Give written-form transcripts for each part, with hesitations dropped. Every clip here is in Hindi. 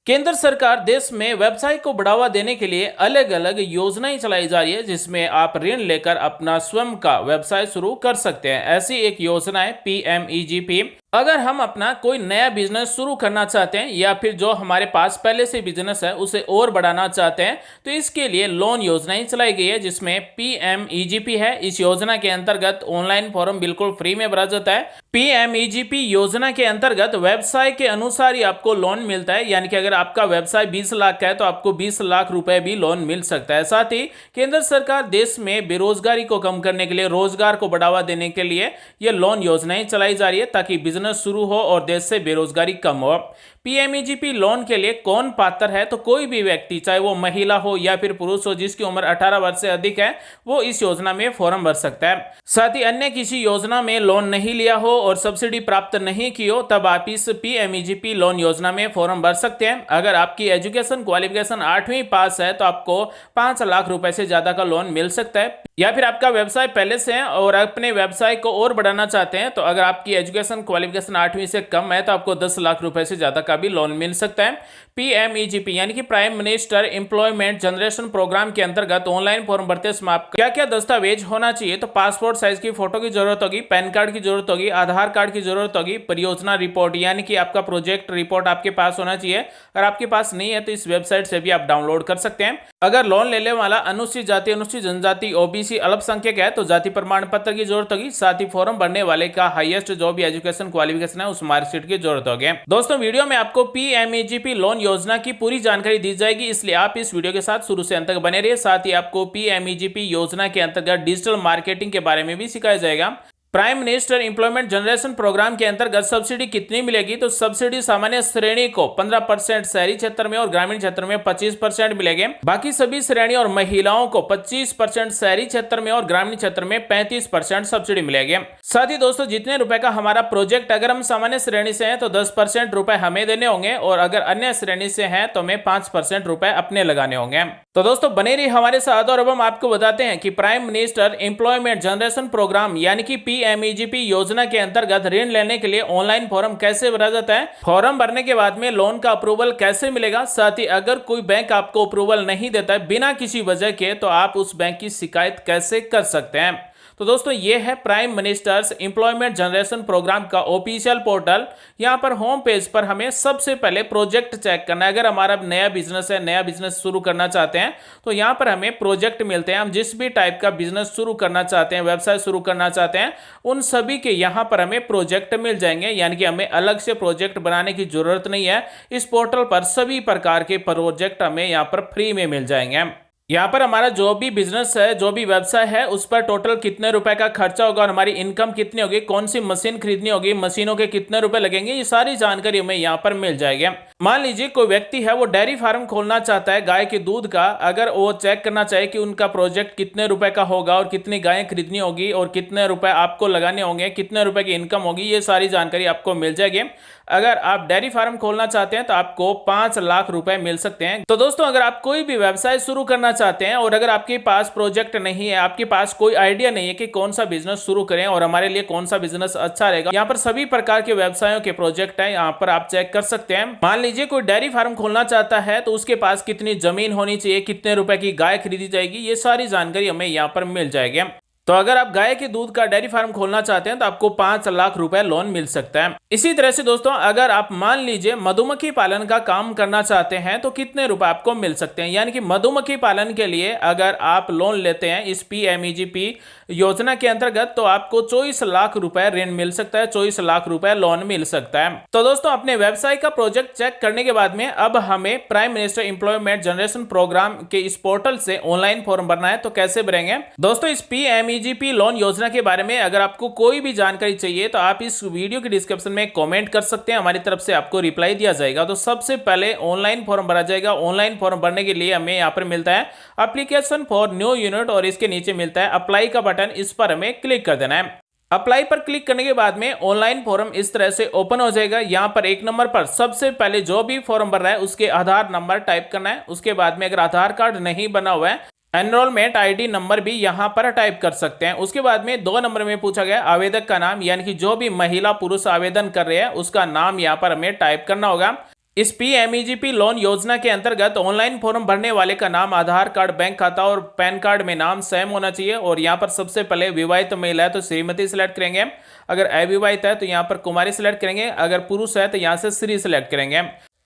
केंद्र सरकार देश में व्यवसाय को बढ़ावा देने के लिए अलग अलग योजनाएं चलाई जा रही है, जिसमें आप ऋण लेकर अपना स्वयं का व्यवसाय शुरू कर सकते हैं। ऐसी एक योजना है PMEGP। अगर हम अपना कोई नया बिजनेस शुरू करना चाहते हैं या फिर जो हमारे पास पहले से बिजनेस है उसे और बढ़ाना चाहते हैं, तो इसके लिए लोन योजनाएं चलाई गई है, जिसमें PMEGP है। इस योजना के अंतर्गत ऑनलाइन फॉर्म बिल्कुल फ्री में भरा जाता है। PMEGP योजना के अंतर्गत व्यवसाय के अनुसार ही आपको लोन मिलता है, यानी कि अगर आपका व्यवसाय 20 लाख का है तो आपको 20 लाख रुपए भी लोन मिल सकता है। साथ ही केंद्र सरकार देश में बेरोजगारी को कम करने के लिए, रोजगार को बढ़ावा देने के लिए यह लोन योजनाएं चलाई जा रही है, ताकि बिजनेस शुरू हो और देश से बेरोजगारी कम हो। PMEGP लोन के लिए कौन पात्र है? तो कोई भी व्यक्ति, चाहे वो महिला हो या फिर पुरुष हो, जिसकी उम्र 18 वर्ष से अधिक है, वो इस योजना में फॉर्म भर सकता है। साथ ही अन्य किसी योजना में लोन नहीं लिया हो और सब्सिडी प्राप्त नहीं की हो, तब आप इस PMEGP लोन योजना में फॉर्म भर सकते हैं। अगर आपकी एजुकेशन क्वालिफिकेशन 8वीं पास है तो आपको 5 लाख रुपए से ज्यादा का लोन मिल सकता है। या फिर आपका व्यवसाय पहले से है और अपने व्यवसाय को और बढ़ाना चाहते हैं, तो अगर आपकी एजुकेशन क्वालिफिकेशन 8वीं से कम है तो आपको 10 लाख रुपए से ज्यादा का भी लोन मिल सकता है। PMEGP यानी कि prime minister employment generation programme के अंतर्गत ऑनलाइन फॉर्म भरते समय आपका क्या क्या दस्तावेज होना चाहिए? तो पासपोर्ट साइज की फोटो की जरूरत होगी, पैन कार्ड की जरूरत होगी, आधार कार्ड की जरूरत होगी, परियोजना रिपोर्ट यानी कि आपका प्रोजेक्ट रिपोर्ट आपके पास होना चाहिए। अगर आपके पास नहीं है तो इस वेबसाइट से भी आप डाउनलोड कर सकते हैं। अगर लोन लेने वाला अनुसूचित जाति, अनुसूचित जनजाति, OBC, अल्पसंख्यक है तो जाति प्रमाण पत्र की जरूरत होगी। साथ ही फॉर्म भरने वाले का हाईएस्ट जो भी एजुकेशन क्वालिफिकेशन है उस मार्कशीट की जरूरत होगी। दोस्तों, वीडियो में आपको PMEGP लोन योजना की पूरी जानकारी दी जाएगी, इसलिए आप इस वीडियो के साथ शुरू से अंत तक बने रहिए। साथ ही आपको PMEGP योजना के अंतर्गत डिजिटल मार्केटिंग के बारे में भी सिखाया जाएगा। Prime minister employment generation programme के अंतर्गत सब्सिडी कितनी मिलेगी? तो सब्सिडी सामान्य श्रेणी को 15% शहरी क्षेत्र में और ग्रामीण क्षेत्र में 25% मिलेंगे। बाकी सभी श्रेणी और महिलाओं को 25% शहरी क्षेत्र में और ग्रामीण क्षेत्र में 35% सब्सिडी मिलेगी। साथ ही दोस्तों, जितने रुपए का हमारा प्रोजेक्ट, अगर हम सामान्य श्रेणी से हैं तो 10% रुपए हमें देने होंगे और अगर अन्य श्रेणी से हैं तो हमें 5% रुपए अपने लगाने होंगे। तो दोस्तों, बने रहिए हमारे साथ और अब हम आपको बताते हैं कि prime minister employment generation programme यानी कि PMEGP योजना के अंतर्गत ऋण लेने के लिए ऑनलाइन फॉर्म कैसे भरा जाता है, फॉर्म भरने के बाद में लोन का अप्रूवल कैसे मिलेगा, साथ ही अगर कोई बैंक आपको अप्रूवल नहीं देता है बिना किसी वजह के, तो आप उस बैंक की शिकायत कैसे कर सकते हैं। तो दोस्तों, ये है prime minister's employment generation programme का ऑफिशियल पोर्टल। यहाँ पर होम पेज पर हमें सबसे पहले प्रोजेक्ट चेक करना है। अगर हमारा नया बिजनेस है, नया बिजनेस शुरू करना चाहते हैं, तो यहाँ पर हमें प्रोजेक्ट मिलते हैं। हम जिस भी टाइप का बिजनेस शुरू करना चाहते हैं, व्यवसाय शुरू करना चाहते हैं, उन सभी के यहाँ पर हमें प्रोजेक्ट मिल जाएंगे, यानी कि हमें अलग से प्रोजेक्ट बनाने की जरूरत नहीं है। इस पोर्टल पर सभी प्रकार के प्रोजेक्ट हमें यहाँ पर फ्री में मिल जाएंगे। यहाँ पर हमारा जो भी बिजनेस है, जो भी व्यवसाय है, उस पर टोटल कितने रुपए का खर्चा होगा और हमारी इनकम कितनी होगी, कौन सी मशीन खरीदनी होगी, मशीनों के कितने रुपए लगेंगे, ये सारी जानकारी हमें यहाँ पर मिल जाएगी। मान लीजिए कोई व्यक्ति है, वो डेयरी फार्म खोलना चाहता है गाय के दूध का। अगर वो चेक करना चाहे कि उनका प्रोजेक्ट कितने रुपए का होगा और कितनी गायें खरीदनी होगी और कितने रुपए आपको लगाने होंगे, कितने रुपए की इनकम होगी, ये सारी जानकारी आपको मिल जाएगी। अगर आप डेयरी फार्म खोलना चाहते हैं तो आपको 5 लाख रुपए मिल सकते हैं। तो दोस्तों, अगर आप कोई भी व्यवसाय शुरू करना चाहते हैं और अगर आपके पास प्रोजेक्ट नहीं है, आपके पास कोई आइडिया नहीं है कि कौन सा बिजनेस शुरू करें और हमारे लिए कौन सा बिजनेस अच्छा रहेगा, यहाँ पर सभी प्रकार के व्यवसायों के प्रोजेक्ट है, यहाँ पर आप चेक कर सकते हैं। मान लीजिए कोई डेयरी फार्म खोलना चाहता है तो उसके पास कितनी जमीन होनी चाहिए, कितने रुपए की गाय खरीदी जाएगी, ये सारी जानकारी हमें यहाँ पर मिल जाएगी। तो अगर आप गाय के दूध का डेयरी फार्म खोलना चाहते हैं तो आपको 5 लाख रुपए लोन मिल सकता है। इसी तरह से दोस्तों, अगर आप मान लीजिए मधुमक्खी पालन का काम करना चाहते हैं तो कितने रुपए आपको मिल सकते हैं, यानी कि मधुमक्खी पालन के लिए अगर आप लोन लेते हैं इस PMEGP योजना के अंतर्गत तो आपको 24 लाख रुपए ऋण मिल सकता है, 24 लाख रुपए लोन मिल सकता है। तो दोस्तों, अपने व्यवसाय का प्रोजेक्ट चेक करने के बाद में अब हमें prime minister employment generation programme के इस पोर्टल से ऑनलाइन फॉर्म भरना है। तो कैसे भरेंगे? दोस्तों, इस PMEGP लोन योजना के बारे में अगर आपको कोई भी जानकारी चाहिए तो आप इस वीडियो के डिस्क्रिप्शन में कमेंट कर सकते हैं, हमारी तरफ से आपको रिप्लाई दिया जाएगा। तो सबसे पहले ऑनलाइन फॉर्म भरा जाएगा। ऑनलाइन फॉर्म भरने के लिए हमें यहाँ पर मिलता है एप्लीकेशन फॉर न्यू यूनिट और इसके नीचे मिलता है अप्लाई का बटन, इस पर हमें क्लिक कर देना है। अप्लाई पर क्लिक करने के बाद में ऑनलाइन फॉर्म इस तरह से ओपन हो जाएगा। यहाँ पर 1 नंबर पर सबसे पहले जो भी फॉर्म भर रहा है उसके आधार नंबर टाइप करना है। उसके बाद में अगर आधार कार्ड नहीं बना हुआ है, एनरोलमेंट ID नंबर भी यहाँ पर टाइप कर सकते हैं। उसके बाद में 2 नंबर में पूछा गया आवेदक का नाम, यानी कि जो भी महिला पुरुष आवेदन कर रहे हैं उसका नाम यहाँ पर हमें टाइप करना होगा। इस पीएमईजीपी लोन योजना के अंतर्गत ऑनलाइन फॉर्म भरने वाले का नाम, आधार कार्ड, बैंक खाता और पैन कार्ड में नाम सेम होना चाहिए। और यहाँ पर सबसे पहले विवाहित महिला है तो श्रीमती सिलेक्ट करेंगे, अगर अविवाहित है तो यहाँ पर कुमारी सिलेक्ट करेंगे, अगर पुरुष है तो यहाँ से श्री सिलेक्ट करेंगे।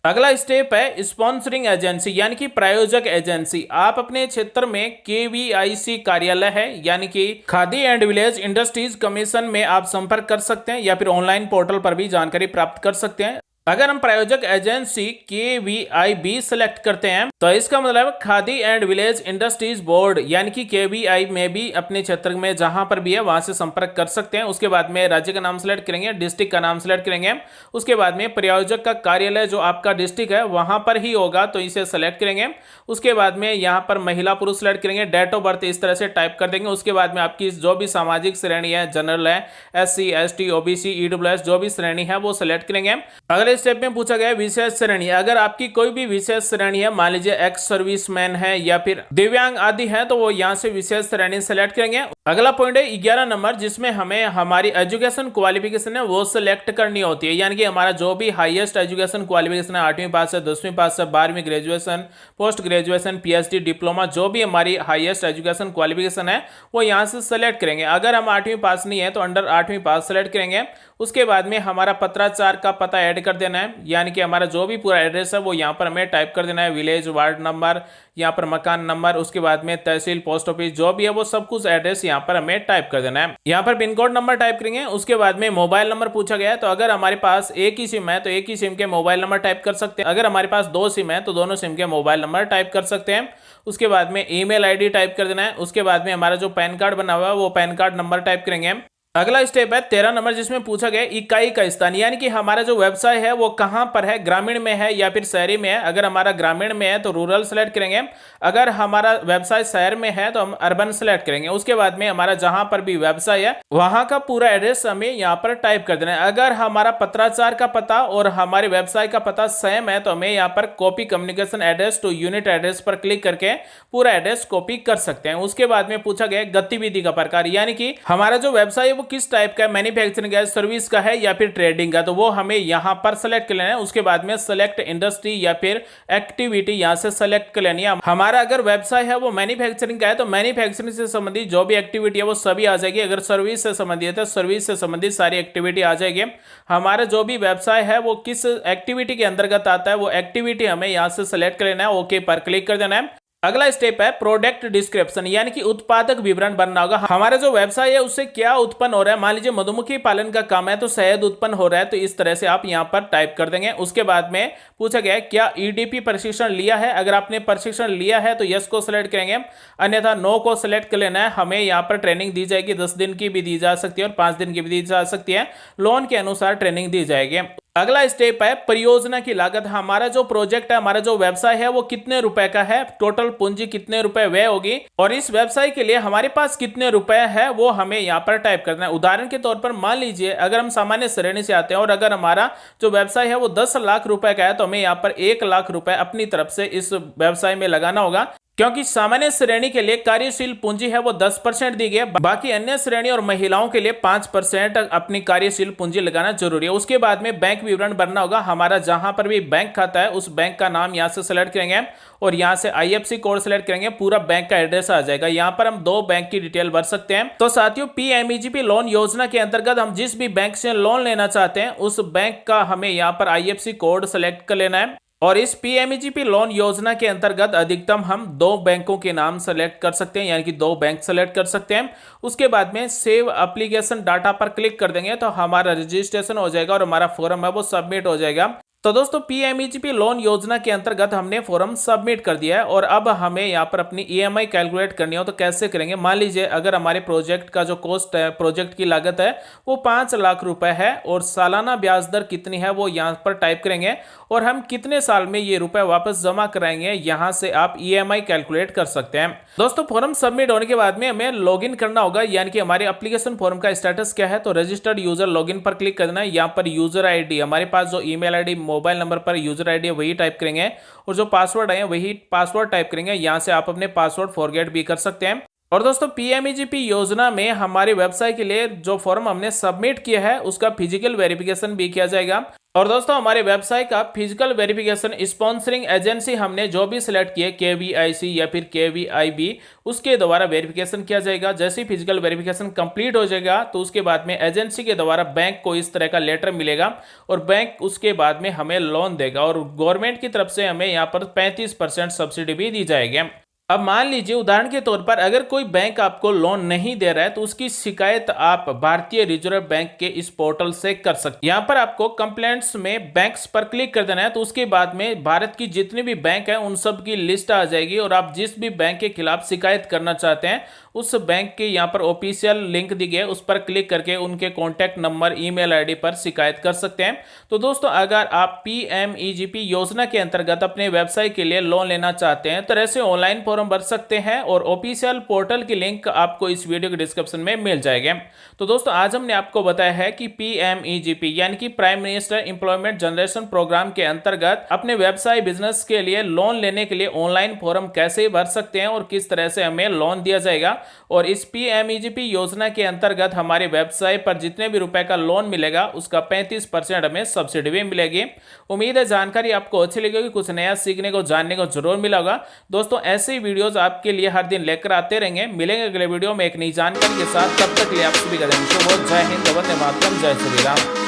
अगला स्टेप है स्पॉन्सरिंग एजेंसी यानी कि प्रायोजक एजेंसी। आप अपने क्षेत्र में केवीआईसी कार्यालय है यानी कि khadi and village industries commission में आप संपर्क कर सकते हैं या फिर ऑनलाइन पोर्टल पर भी जानकारी प्राप्त कर सकते हैं। अगर हम प्रायोजक एजेंसी केवीआईबी सेलेक्ट करते हैं तो इसका मतलब khadi and village industries board यानी कि केवीआई में भी अपने क्षेत्र में जहां पर भी है वहां से संपर्क कर सकते हैं। उसके बाद में राज्य का नाम सेलेक्ट करेंगे, डिस्ट्रिक्ट का नाम सेलेक्ट करेंगे, उसके बाद में प्रायोजक का कार्यालय जो आपका डिस्ट्रिक्ट है वहां पर ही होगा तो इसे सेलेक्ट करेंगे। उसके बाद में यहाँ पर महिला पुरुष सेलेक्ट करेंगे, डेट ऑफ बर्थ इस तरह से टाइप कर देंगे। उसके बाद में आपकी जो भी सामाजिक श्रेणी है, जनरल है, SC ST OBC EWS जो भी श्रेणी है वो सेलेक्ट करेंगे। अगले स्टेप में पूछा गया विशेष श्रेणी। अगर आपकी कोई भी विशेष श्रेणी है, मान लीजिए एक्स सर्विसमैन है या फिर दिव्यांग आदि है तो वो यहाँ से विशेष श्रेणी सेलेक्ट करेंगे। अगला पॉइंट है 11 नंबर, जिसमें हमें हमारी एजुकेशन क्वालिफिकेशन है वो सिलेक्ट करनी होती है यानी कि हमारा जो भी हाईएस्ट एजुकेशन क्वालिफिकेशन है, 8वीं पास है, 10वीं पास है, 12वीं graduation, post graduation, PhD, diploma, जो भी हमारी हाईएस्ट एजुकेशन क्वालिफिकेशन है वो यहाँ से सेलेक्ट करेंगे। अगर हम 8वीं पास नहीं है तो अंडर 8वीं पास सेलेक्ट करेंगे। उसके बाद में हमारा पत्राचार का पता ऐड कर देना है यानी कि हमारा जो भी पूरा एड्रेस है वो यहाँ पर हमें टाइप कर देना है, विलेज, वार्ड नंबर, यहाँ पर मकान नंबर, उसके बाद में तहसील, पोस्ट ऑफिस जो भी है वो सब कुछ एड्रेस यहाँ पर हमें टाइप कर देना है। यहाँ पर पिन कोड नंबर टाइप करेंगे। उसके बाद में मोबाइल नंबर पूछा गया है तो अगर हमारे पास एक ही सिम है तो एक ही सिम के मोबाइल नंबर टाइप कर सकते हैं, अगर हमारे पास 2 सिम है तो दोनों सिम के मोबाइल नंबर टाइप कर सकते हैं। उसके बाद में ईमेल आईडी टाइप कर देना है। उसके बाद में हमारा जो पैन कार्ड बना हुआ है वो पैन कार्ड नंबर टाइप करेंगे। अगला स्टेप है 13 नंबर, जिसमें पूछा गया इकाई का स्थान यानी कि हमारा जो व्यवसाय है वो कहां पर है, ग्रामीण में है या फिर शहरी में है। अगर हमारा ग्रामीण में है तो रूरल सेलेक्ट करेंगे, अगर हमारा व्यवसाय शहर में है तो हम अर्बन सेलेक्ट करेंगे। उसके बाद में हमारा जहां पर भी व्यवसाय है वहां का पूरा एड्रेस हमें यहाँ पर टाइप कर देना है। अगर हमारा पत्राचार का पता और हमारे व्यवसाय का पता सेम है तो हमें यहाँ पर copy communication address to unit address पर क्लिक करके पूरा एड्रेस कॉपी कर सकते हैं। उसके बाद में पूछा गया गतिविधि का प्रकार यानी कि हमारा जो व्यवसाय है किस टाइप का है, मैन्युफैक्चरिंग का है, सर्विस का है या फिर ट्रेडिंग का, तो वो हमें यहां पर सेलेक्ट कर लेना है। उसके बाद में सेलेक्ट इंडस्ट्री या फिर एक्टिविटी यहां से सेलेक्ट कर लेनी है। हमारा अगर व्यवसाय है वो मैन्युफैक्चरिंग का है तो मैन्युफैक्चरिंग से संबंधित जो भी एक्टिविटी है वो सभी आ जाएगी। अगर सर्विस से संबंधित है तो सर्विस से संबंधित सारी एक्टिविटी आ जाएगी। हमारा जो भी व्यवसाय है वो किस एक्टिविटी के अंतर्गत आता है वो एक्टिविटी हमें यहां से सेलेक्ट कर लेना है, ओके पर क्लिक कर देना है। अगला स्टेप है प्रोडक्ट डिस्क्रिप्शन यानी कि उत्पादक विवरण बनना होगा। हमारा जो व्यवसाय है उससे क्या उत्पन्न हो रहा है, मान लीजिए मधुमक्खी पालन का काम है तो शहद उत्पन्न हो रहा है तो इस तरह से आप यहां पर टाइप कर देंगे। उसके बाद में पूछा गया है क्या EDP प्रशिक्षण लिया है, अगर आपने प्रशिक्षण लिया है तो यस को सिलेक्ट करेंगे, अन्यथा नो को सिलेक्ट कर लेना है। हमें यहाँ पर ट्रेनिंग दी जाएगी, 10 दिन की भी दी जा सकती है और 5 दिन की भी दी जा सकती है, लोन के अनुसार ट्रेनिंग दी जाएगी। अगला स्टेप है परियोजना की लागत। हमारा जो प्रोजेक्ट है, हमारा जो व्यवसाय है वो कितने रुपए का है, टोटल पूंजी कितने रुपए व्यय होगी और इस व्यवसाय के लिए हमारे पास कितने रुपए है वो हमें यहाँ पर टाइप करना है। उदाहरण के तौर पर मान लीजिए अगर हम सामान्य श्रेणी से आते हैं और अगर हमारा जो व्यवसाय है वो 10 लाख रुपए का है तो हमें यहाँ पर 1 लाख रुपए अपनी तरफ से इस व्यवसाय में लगाना होगा, क्योंकि सामान्य श्रेणी के लिए कार्यशील पूंजी है वो 10% दी गई है, बाकी अन्य श्रेणी और महिलाओं के लिए 5% अपनी कार्यशील पूंजी लगाना जरूरी है। उसके बाद में बैंक विवरण भरना होगा। हमारा जहां पर भी बैंक खाता है उस बैंक का नाम यहां से सेलेक्ट करेंगे और यहां से IFSC कोड सेलेक्ट करेंगे, पूरा बैंक का एड्रेस आ जाएगा। यहां पर हम 2 बैंक की डिटेल भर सकते हैं। तो साथियों PMEGP लोन योजना के अंतर्गत हम जिस भी बैंक से लोन लेना चाहते हैं उस बैंक का हमें यहां पर IFSC कोड सेलेक्ट कर लेना है और इस PMEGP लोन योजना के अंतर्गत अधिकतम हम 2 बैंकों के नाम सेलेक्ट कर सकते हैं यानी कि 2 बैंक सेलेक्ट कर सकते हैं। उसके बाद में सेव एप्लीकेशन डाटा पर क्लिक कर देंगे तो हमारा रजिस्ट्रेशन हो जाएगा और हमारा फॉर्म है वो सबमिट हो जाएगा। तो दोस्तों PMEGP लोन योजना के अंतर्गत हमने फॉर्म सबमिट कर दिया है और अब हमें यहाँ पर अपनी EMI कैलकुलेट करनी हो तो कैसे करेंगे। मान लीजिए अगर हमारे प्रोजेक्ट का जो कॉस्ट है, प्रोजेक्ट की लागत है वो 5 लाख रुपए है और सालाना ब्याज दर कितनी है वो यहाँ पर टाइप करेंगे और हम कितने साल में ये रुपए वापस जमा कराएंगे, यहाँ से आप EMI कैलकुलेट कर सकते हैं। दोस्तों फॉर्म सबमिट होने के बाद में हमें लॉगिन करना होगा यानी कि हमारे एप्लीकेशन फॉर्म का स्टेटस क्या है, तो रजिस्टर्ड यूजर लॉगिन पर क्लिक करना है। यहाँ पर यूजर ID, हमारे पास जो ईमेल ID, मोबाइल नंबर पर यूजर ID है वही टाइप करेंगे और जो पासवर्ड है वही पासवर्ड टाइप करेंगे। यहाँ से आप अपने पासवर्ड फॉरगेट भी कर सकते हैं। और दोस्तों PMEGP योजना में हमारे व्यवसाय के लिए जो फॉर्म हमने सबमिट किया है उसका फिजिकल वेरिफिकेशन भी किया जाएगा। और दोस्तों हमारे व्यवसाय का फिजिकल वेरिफिकेशन स्पॉन्सरिंग एजेंसी हमने जो भी सिलेक्ट किए KVIC या फिर KVIB, उसके द्वारा वेरिफिकेशन किया जाएगा। जैसे ही फिजिकल वेरिफिकेशन कंप्लीट हो जाएगा तो उसके बाद में एजेंसी के द्वारा बैंक को इस तरह का लेटर मिलेगा और बैंक उसके बाद में हमें लोन देगा और गवर्नमेंट की तरफ से हमें यहाँ पर 35% सब्सिडी भी दी जाएगी। अब मान लीजिए उदाहरण के तौर पर अगर कोई बैंक आपको लोन नहीं दे रहा है तो उसकी शिकायत आप भारतीय रिजर्व बैंक के इस पोर्टल से कर सकते हैं। यहाँ पर आपको कंप्लेंट्स में बैंक्स पर क्लिक कर देना है, तो उसके बाद में भारत की जितने भी बैंक हैं उन सब की लिस्ट आ जाएगी और आप जिस भी बैंक के खिलाफ शिकायत करना चाहते हैं उस बैंक के यहाँ पर ऑफिशियल लिंक दी गई है, उस पर क्लिक करके उनके कॉन्टैक्ट नंबर, ईमेल आईडी पर शिकायत कर सकते हैं। तो दोस्तों अगर आप PMEGP योजना के अंतर्गत अपने व्यवसाय के लिए लोन लेना चाहते हैं तो ऐसे ऑनलाइन फॉर्म भर सकते हैं और ऑफिशियल पोर्टल की लिंक आपको इस वीडियो के डिस्क्रिप्शन में मिल जाएगा। तो दोस्तों आज हमने आपको बताया है कि PMEGP यानी कि prime minister employment generation programme के अंतर्गत अपने व्यवसाय बिजनेस के लिए लोन लेने के लिए ऑनलाइन फॉर्म कैसे भर सकते हैं और किस तरह से हमें लोन दिया जाएगा। और इस PMEGP योजना के अंतर्गत हमारे व्यवसाय पर जितने भी रुपए का लोन मिलेगा उसका 35% हमें सब्सिडी भी मिलेगी। उम्मीद है जानकारी आपको अच्छी लगेगी, कुछ नया सीखने को जानने को जरूर मिला होगा। दोस्तों ऐसे वीडियोस आपके लिए हर दिन लेकर आते रहेंगे। मिलेंगे अगले वीडियो में एक नई जानकारी के साथ, तब तक लिए आप सभी का दिन शुभ हो। जय हिंद, वंदे मातरम, जय श्री राम।